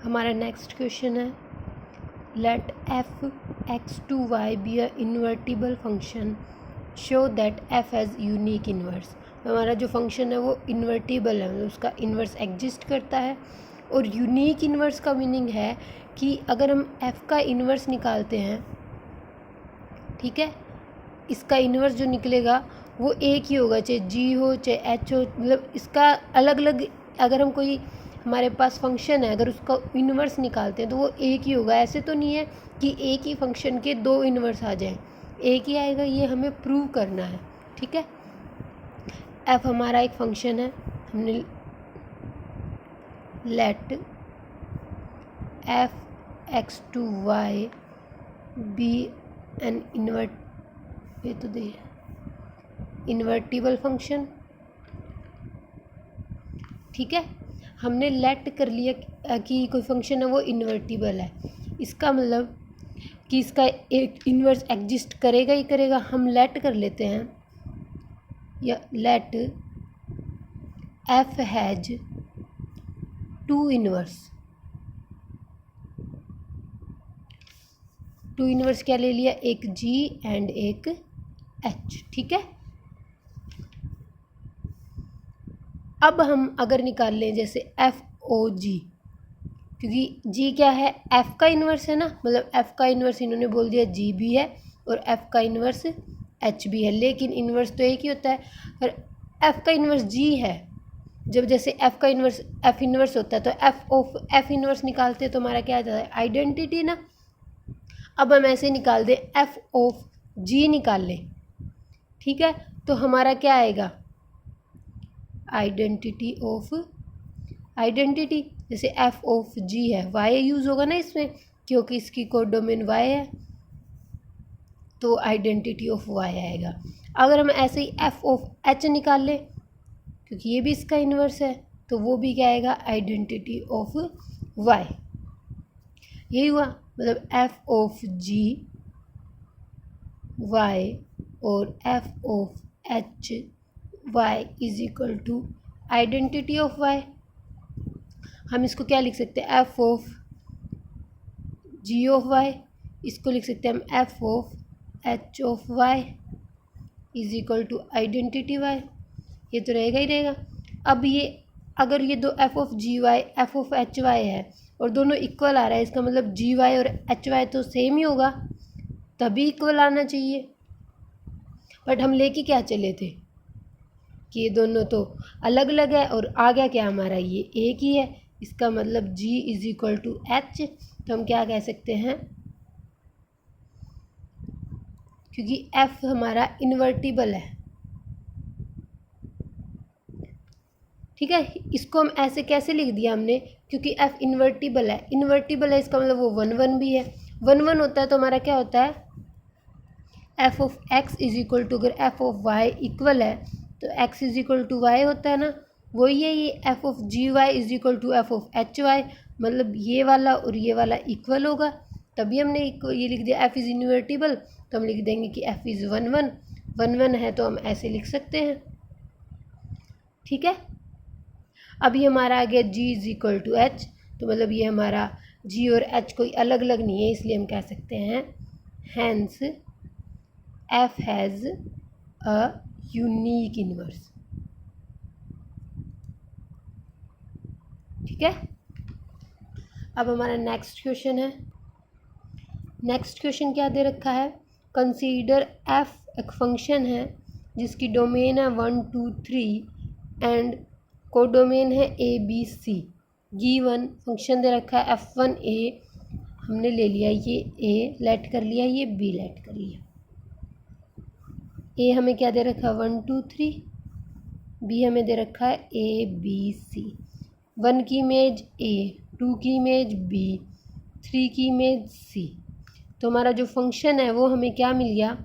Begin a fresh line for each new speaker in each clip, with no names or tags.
हमारा next question है, let f x to y be a invertible function, show that f has unique inverse. हमारा जो function है वो इन्वर्टिबल है, मतलब उसका इन्वर्स एग्जिस्ट करता है। और यूनिक इन्वर्स का मीनिंग है कि अगर हम एफ का इन्वर्स निकालते हैं, ठीक है, इसका इन्वर्स जो निकलेगा वो एक ही होगा, चाहे जी हो चाहे एच हो, मतलब इसका अलग अलग, अगर हम कोई हमारे पास फंक्शन है अगर उसका इन्वर्स निकालते हैं तो वो एक ही होगा। ऐसे तो नहीं है कि एक ही फंक्शन के दो इन्वर्स आ जाएं, एक ही आएगा, ये हमें प्रूव करना है। ठीक है, एफ हमारा एक फंक्शन है, हमने let f x to y be an invertible function. ठीक है, हमने लेट कर लिया कि कोई फंक्शन है वो इन्वर्टिबल है, इसका मतलब कि इसका एक इन्वर्स एग्जिस्ट करेगा ही करेगा। हम लेट कर लेते हैं, या let f has two inverse. Two inverse क्या ले लिया, एक जी एंड एक एच। ठीक है, अब हम अगर निकाल लें जैसे एफ ओ जी, क्योंकि जी क्या है, एफ का इन्वर्स है ना, मतलब एफ का इन्वर्स इन्होंने बोल दिया जी भी है और एफ का इन्वर्स एच भी है, लेकिन इन्वर्स तो एक ही होता है। और एफ का इन्वर्स जी है, जब जैसे एफ का इन्वर्स एफ इन्वर्स होता है तो एफ ऑफ एफ इन्वर्स निकालते हैं तो हमारा क्या आ जाता है, आइडेंटिटी ना। अब हम ऐसे निकाल दें, एफ ऑफ जी निकाल लें, ठीक है, तो हमारा क्या आएगा, आइडेंटिटी ऑफ आइडेंटिटी। जैसे एफ ऑफ जी है, वाई यूज़ होगा ना इसमें, क्योंकि इसकी कोड डोमेन वाई है, तो आइडेंटिटी ऑफ वाई आएगा। अगर हम ऐसे ही एफ ऑफ एच निकाल लें, क्योंकि ये भी इसका इन्वर्स है, तो वो भी क्या आएगा, आइडेंटिटी ऑफ वाई। यही हुआ, मतलब एफ ऑफ जी वाई और f of h y is equal to identity of y. हम इसको क्या लिख सकते हैं, f of g of y, इसको लिख सकते हैं हम f of h of y is equal to identity y. ये तो रहेगा ही रहेगा। अब ये अगर ये दो f of g y f of h y है और दोनों इक्वल आ रहा है, इसका मतलब जी वाई और एच वाई तो सेम ही होगा, तभी इक्वल आना चाहिए। बट हम लेके क्या चले थे कि ये दोनों तो अलग अलग है, और आ गया क्या हमारा, ये एक ही है, इसका मतलब g is equal to h. तो हम क्या कह सकते हैं, क्योंकि f हमारा इन्वर्टिबल है, ठीक है, इसको हम ऐसे कैसे लिख दिया हमने, क्योंकि f इन्वर्टिबल है, इन्वर्टिबल है इसका मतलब वो 1 1 भी है, 1 1 होता है तो हमारा क्या होता है, f of x is equal to, अगर f ऑफ y इक्वल है तो x is equal to y होता है ना, वही है ये f of g y is equal to f of h y, मतलब ये वाला और ये वाला इक्वल होगा, तभी हमने ये लिख दिया एफ इज़ इन्वर्टिबल। तो हम लिख देंगे कि एफ इज़ 1 1 1 1 है, तो हम ऐसे लिख सकते हैं। ठीक है, अभी हमारा आ गया जी इज इक्वल टू एच, तो मतलब ये हमारा जी और एच कोई अलग अलग नहीं है, इसलिए हम कह सकते हैं hence f has a unique inverse. ठीक है, अब हमारा नेक्स्ट क्वेश्चन है, नेक्स्ट क्वेश्चन क्या दे रखा है, कंसीडर एफ एक फंक्शन है जिसकी डोमेन है 1 2 3 एंड कोडोमेन है A B C. Given function दे रखा है f1 a, हमने ले लिया ये a लेट कर लिया, ये b लेट कर लिया। a हमें क्या दे रखा है 1 2 3, b हमें दे रखा है a b c। 1 की इमेज a, 2 की इमेज b, 3 की इमेज c। तो हमारा जो फंक्शन है वो हमें क्या मिल गया,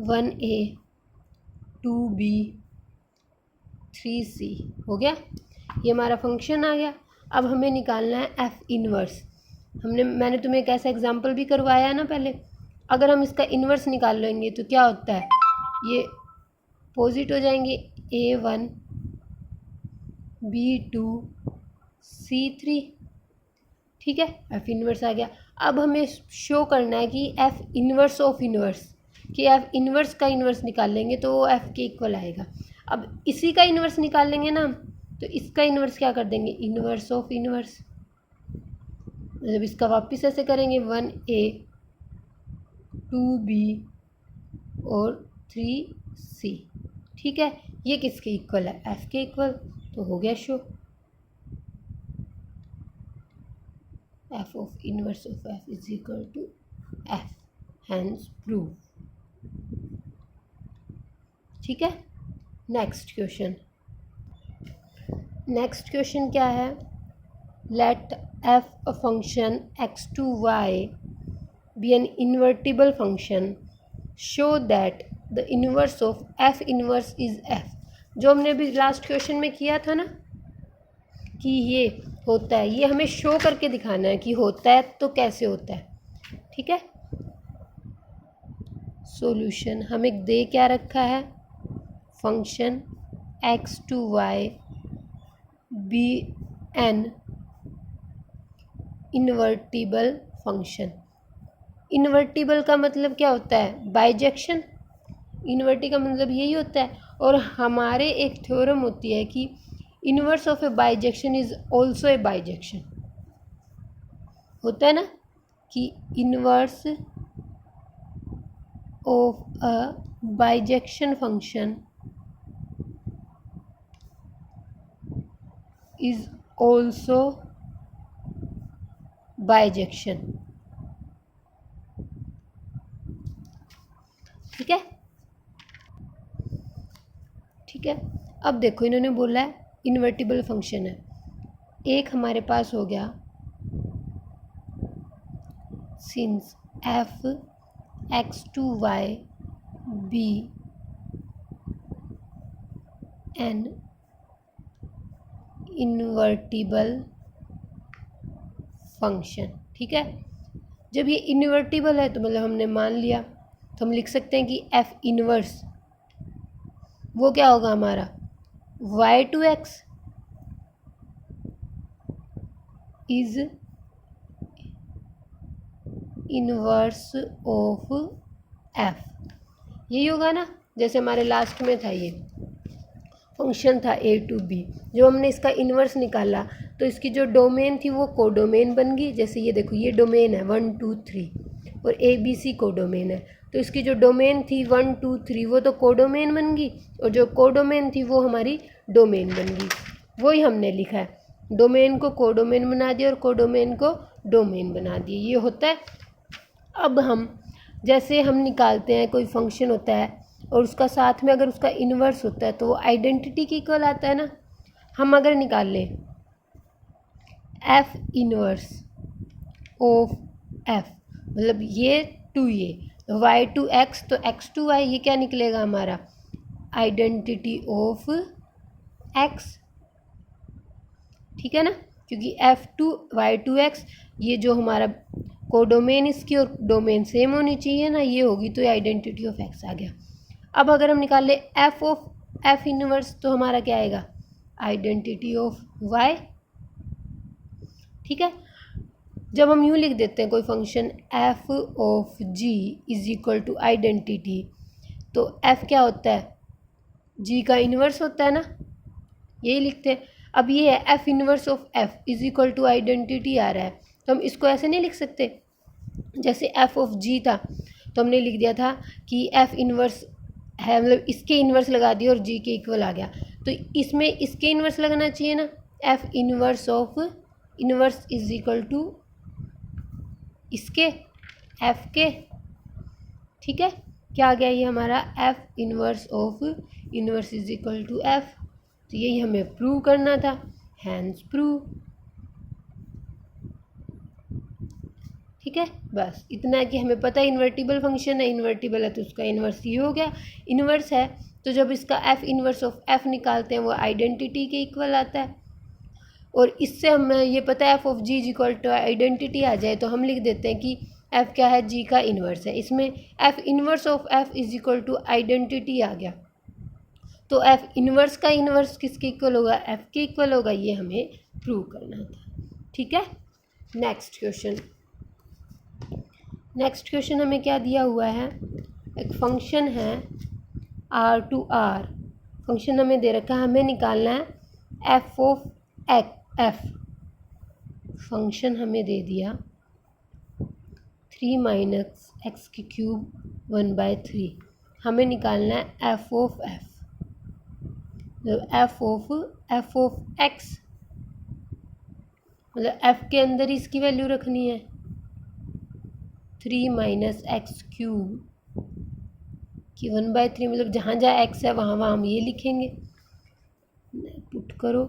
1a 2b 3c हो गया, ये हमारा फंक्शन आ गया। अब हमें निकालना है एफ इन्वर्स। मैंने तुम्हें एक ऐसा एग्जाम्पल भी करवाया है ना पहले, अगर हम इसका इन्वर्स निकाल लेंगे तो क्या होता है, ये पोजिट हो जाएंगे a1 b2 C3, ठीक है, एफ इन्वर्स आ गया। अब हमें शो करना है कि एफ इन्वर्स ऑफ इन्वर्स, कि एफ इन्वर्स का इन्वर्स निकाल लेंगे तो वो एफ के इक्वल आएगा। अब इसी का इन्वर्स निकाल लेंगे ना, तो इसका इन्वर्स क्या कर देंगे, इन्वर्स ऑफ इन्वर्स। जब इसका वापस ऐसे करेंगे 1A 2B और 3C, ठीक है, ये किसके इक्वल है, एफ के इक्वल, तो हो गया show. F of inverse of F is equal to f, hence prove, ठीक है। नेक्स्ट क्वेश्चन, नेक्स्ट क्वेश्चन क्या है, let f a function x to y be an invertible function, show that the inverse of f inverse is f. जो हमने अभी last question में किया था ना कि ये होता है, ये हमें शो करके दिखाना है कि होता है तो कैसे होता है, ठीक है। सॉल्यूशन हमें दे क्या रखा है, function x to y be an invertible function. Invertible का मतलब क्या होता है, बाइजेक्शन। इन्वर्टी का मतलब यही होता है। और हमारे एक थ्योरम होती है कि inverse of A bijection is also a bijection, होता है ना कि inverse of a bijection function is also bijection, ठीक है, ठीक है। अब देखो इन्होंने बोला है इन्वर्टिबल फंक्शन है, एक हमारे पास हो गया since f x to y be an invertible function, ठीक है। जब ये इन्वर्टिबल है तो मतलब हमने मान लिया, तो हम लिख सकते हैं कि एफ इन्वर्स वो क्या होगा हमारा, y to x is inverse of f, यही होगा ना। जैसे हमारे लास्ट में था ये फंक्शन था ए टू बी, जो हमने इसका इन्वर्स निकाला तो इसकी जो डोमेन थी वो कोडोमेन बन गई। जैसे ये देखो ये डोमेन है 1 2 3 और ए बी सी कोडोमेन है, तो इसकी जो डोमेन थी 1 2 3 वो तो कोडोमेन बन गई, और जो कोडोमेन थी वो हमारी डोमेन बन गई। वही हमने लिखा है, डोमेन को कोडोमेन बना दिया और कोडोमेन को डोमेन बना दिया, ये होता है। अब हम जैसे हम निकालते हैं कोई फंक्शन होता है और उसका साथ में अगर उसका इन्वर्स होता है तो वो आइडेंटिटी के इक्वल आता है ना। हम अगर निकाल लें एफ इन्वर्स ऑफ एफ, मतलब ये टू ये वाई टू एक्स, तो एक्स टू वाई ये क्या निकलेगा हमारा, आइडेंटिटी ऑफ एक्स, ठीक है ना, क्योंकि f to y to x ये जो हमारा कोडोमेन इसकी और डोमेन सेम होनी चाहिए ना, ये होगी तो ये आइडेंटिटी ऑफ एक्स आ गया। अब अगर हम निकाल ले एफ ऑफ एफ इनवर्स तो हमारा क्या आएगा, आइडेंटिटी ऑफ वाई, ठीक है। जब हम यूँ लिख देते हैं कोई function f of ji is equal to identity, तो एफ क्या होता है, जी का इन्वर्स होता है ना, यही लिखते हैं। अब ये है F inverse of F is equal to identity आ रहा है, तो हम इसको ऐसे नहीं लिख सकते, जैसे एफ ऑफ जी था तो हमने लिख दिया था कि एफ इन्वर्स है, मतलब इसके इन्वर्स लगा दिया और जी के इक्वल आ गया, तो इसमें इसके इन्वर्स लगना चाहिए ना, f inverse of inverse is equal to इसके एफ के, ठीक है। क्या आ गया ये हमारा f inverse of inverse is equal to f, तो यही हमें प्रूव करना था, हैंस प्रूव, ठीक है। बस इतना है कि हमें पता है इन्वर्टिबल फंक्शन है, इन्वर्टिबल है तो उसका इन्वर्स ये हो गया, इन्वर्स है तो जब इसका एफ इन्वर्स ऑफ एफ निकालते हैं वो आइडेंटिटी के इक्वल आता है, और इससे हमें ये पता है F of ji is equal to identity आ जाए तो हम लिख देते हैं कि एफ क्या है, जी का इन्वर्स है। इसमें F inverse of F is equal to identity आ गया, तो एफ इन्वर्स का इन्वर्स किसके इक्वल होगा, एफ के इक्वल होगा, ये हमें प्रूव करना था। ठीक है, नेक्स्ट क्वेश्चन हमें क्या दिया हुआ है, एक फंक्शन है R फंक्शन हमें दे रखा है, हमें निकालना है एफ ऑफ एफ। फंक्शन हमें दे दिया 3 माइनस एक्स की क्यूब 1/3, हमें निकालना है एफ ऑफ एक्स, मतलब एफ के अंदर इसकी वैल्यू रखनी है 3 माइनस एक्स क्यूब कि 1/3, मतलब जहाँ जहाँ एक्स है वहाँ वहाँ हम ये लिखेंगे। पुट करो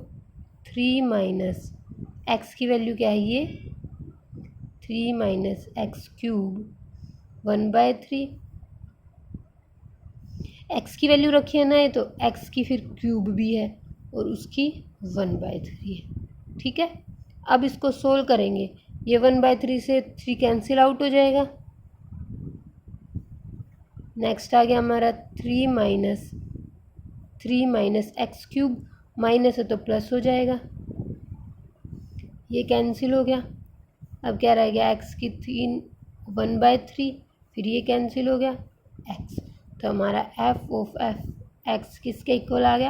3 माइनस एक्स की वैल्यू क्या है, ये 3 माइनस एक्स क्यूब 1/3। एक्स की वैल्यू रखी है ना, ये तो एक्स की फिर क्यूब भी है और उसकी 1/3 है। ठीक है, अब इसको सोल्व करेंगे, ये 1/3 से 3 कैंसिल आउट हो जाएगा। नेक्स्ट आ गया हमारा 3 माइनस एक्स क्यूब, माइनस है तो प्लस हो जाएगा, ये कैंसिल हो गया। अब क्या रह गया, एक्स की 1/3, फिर ये कैंसिल हो गया एक्स, तो हमारा एफ ऑफ एक्स किसके इक्वल आ गया,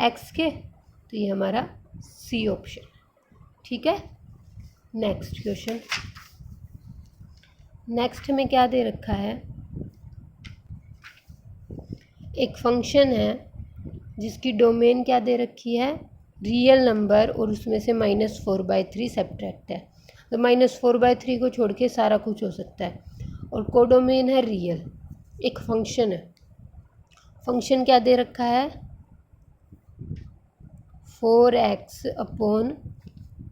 एक्स के, तो ये हमारा सी ऑप्शन। ठीक है, नेक्स्ट क्वेश्चन। नेक्स्ट हमें क्या दे रखा है, एक फंक्शन है जिसकी डोमेन क्या दे रखी है, रियल नंबर, और उसमें से -4/3 सब्ट्रैक्ट है, तो -4/3 को छोड़ के सारा कुछ हो सकता है, और कोडोमेन है रियल। एक फंक्शन है, फंक्शन क्या दे रखा है 4x upon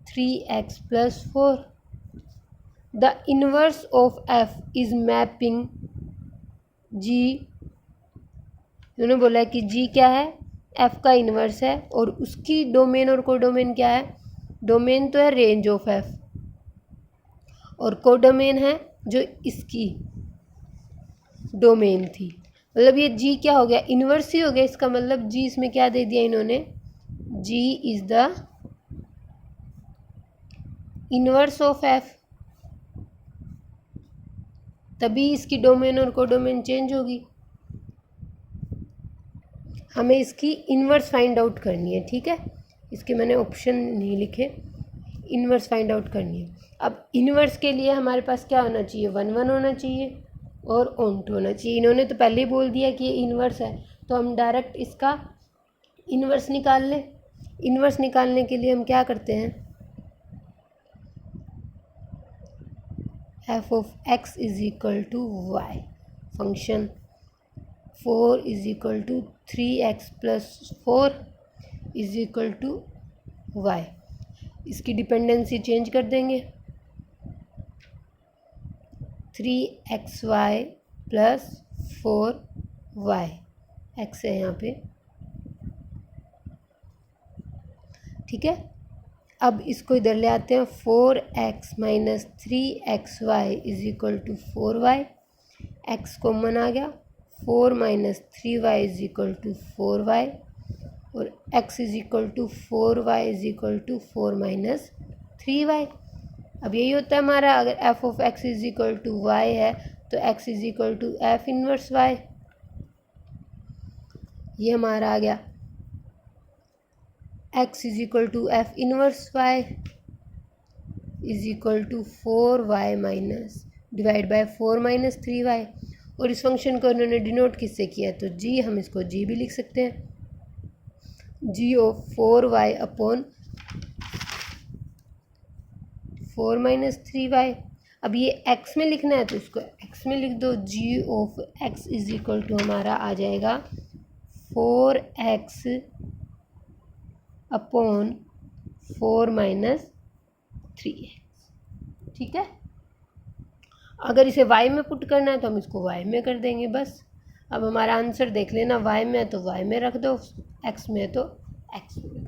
3x + 4। The inverse of f is mapping g, उन्होंने बोला है कि g क्या है, f का इनवर्स है, और उसकी डोमेन और कोडोमेन क्या है, डोमेन तो है रेंज ऑफ f, और कोडोमेन है जो इसकी डोमेन थी। मतलब ये g क्या हो गया, इनवर्स ही हो गया, इसका मतलब g इसमें क्या दे दिया इन्होंने, g is the inverse of f, तभी इसकी डोमेन और कोडोमेन चेंज होगी। हमें इसकी इनवर्स फाइंड आउट करनी है। ठीक है, इसके मैंने ऑप्शन नहीं लिखे, इनवर्स फाइंड आउट करनी है। अब इनवर्स के लिए हमारे पास क्या होना चाहिए, 1 होना चाहिए और ऑन2 होना चाहिए। इन्होंने तो पहले ही बोल दिया कि ये इनवर्स है, तो हम डायरेक्ट इसका इनवर्स निकाल लें। इनवर्स निकालने के लिए हम क्या करते हैं, f of x is equal to y, function 4 is equal to 3x + 4 is equal to y. इसकी डिपेंडेंसी चेंज कर देंगे, 3xy + 4y, x है यहाँ पे। ठीक है, अब इसको इधर ले आते हैं, 4x - 3xy is equal to 4y, x common आ गया, 4 - 3y is equal to 4y, और x is equal to 4y is equal to 4 - 3y। अब यही होता है हमारा, अगर f of x is equal to y है तो x is equal to f inverse y। ये हमारा आ गया x is equal to f inverse y is equal to 4y minus divide by 4 - 3y, और इस फंक्शन को उन्होंने डिनोट किससे किया है, तो g, हम इसको g भी लिख सकते हैं, g of 4y upon 4 - 3y। अब ये x में लिखना है तो इसको x में लिख दो, g of x is equal to हमारा आ जाएगा 4x अपॉन 4 - 3x। ठीक है, अगर इसे y में पुट करना है तो हम इसको y में कर देंगे बस। अब हमारा आंसर देख लेना, y में है तो y में रख दो, x में है तो x में।